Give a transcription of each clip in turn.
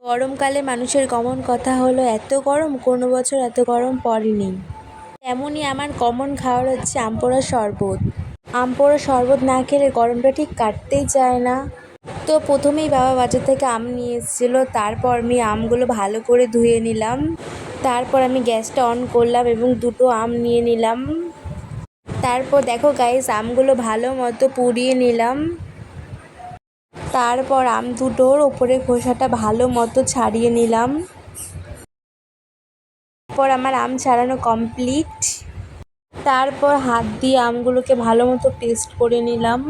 গরমকালে মানুষের কমন কথা হলো এত গরম কোনো বছর এত গরম পড়েনি। তেমনই আমার কমন খাবার হচ্ছে আম পোড়ার শরবত। আম পোড়ার শরবত না খেলে গরমটা ঠিক কাটতেই চায় না। তো প্রথমেই বাবা বাজার থেকে আম নিয়ে এসেছিলো, তারপর আমি আমগুলো ভালো করে ধুয়ে নিলাম। তারপর আমি গ্যাসটা অন করলাম এবং দুটো আম নিয়ে নিলাম। তারপর দেখো গাইস, আমগুলো ভালো মতো পুড়িয়ে নিলাম। তারপর আম দুটোর ওপরে খোসাটা ভালো মতো ছাড়িয়ে নিলাম। তারপর আমার আম ছাড়ানো কমপ্লিট। তারপর হাত দিয়ে আমগুলোকে ভালো মতো পেস্ট করে নিলাম।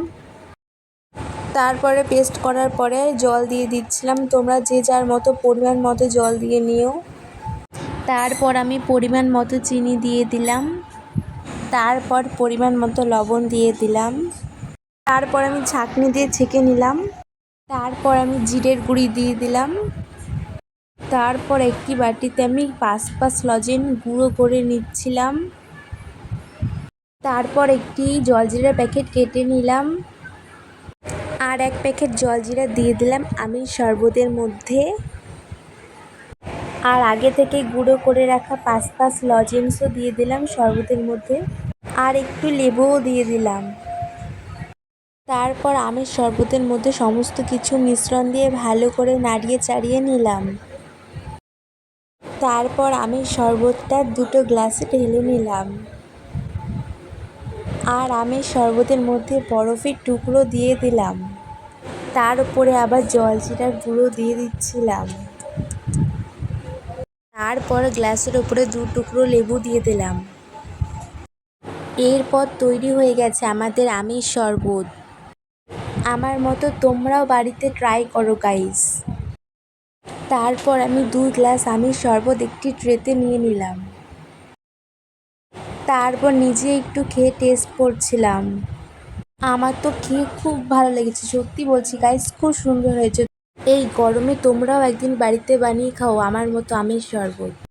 তারপরে পেস্ট করার পরে জল দিয়ে দিচ্ছিলাম, তোমরা যে যার মতো পরিমাণ মতো জল দিয়ে নিও। তারপর আমি পরিমাণ মতো চিনি দিয়ে দিলাম। তারপর পরিমাণ মতো লবণ দিয়ে দিলাম। তারপর আমি ছাঁকনি দিয়ে ছেঁকে নিলাম। তারপর আমি জিরের গুঁড়ি দিয়ে দিলাম। তারপর একটি বাটিতে আমি 5 লজেন্স গুঁড়ো করে নিচ্ছিলাম। তারপর একটি জলজিরার প্যাকেট কেটে নিলাম। আর 1 প্যাকেট জলজিরা দিয়ে দিলাম আমি শরবতের মধ্যে। আর আগে থেকে গুঁড়ো করে রাখা 5 লজেন্সও দিয়ে দিলাম শরবতের মধ্যে। আর একটু লেবুও দিয়ে দিলাম। তারপর আমের শরবতের মধ্যে সমস্ত কিছু মিশ্রণ দিয়ে ভালো করে নাড়িয়ে চাড়িয়ে নিলাম। তারপর আমের শরবতটা দুটো গ্লাসে ঢেলে নিলাম। আর আমের শরবতের মধ্যে বরফের টুকরো দিয়ে দিলাম। তার উপরে আবার জলজিরার গুঁড়ো দিয়ে দিচ্ছিলাম। তারপর গ্লাসের উপরে 2 টুকরো লেবু দিয়ে দিলাম। এরপর তৈরি হয়ে গেছে আমাদের আমের শরবত। আমার মতো তোমরাও বাড়িতে ট্রাই করো গাইস। তারপর আমি 2 গ্লাস আমের শরবত একটি ট্রেতে নিয়ে নিলাম। তারপর নিজে একটু খেয়ে টেস্ট করছিলাম। আমার তো খেয়ে খুব ভালো লেগেছে, সত্যি বলছি গাইস, খুব সুন্দর হয়েছে। এই গরমে তোমরাও একদিন বাড়িতে বানিয়ে খাও আমার মতো আমের শরবত।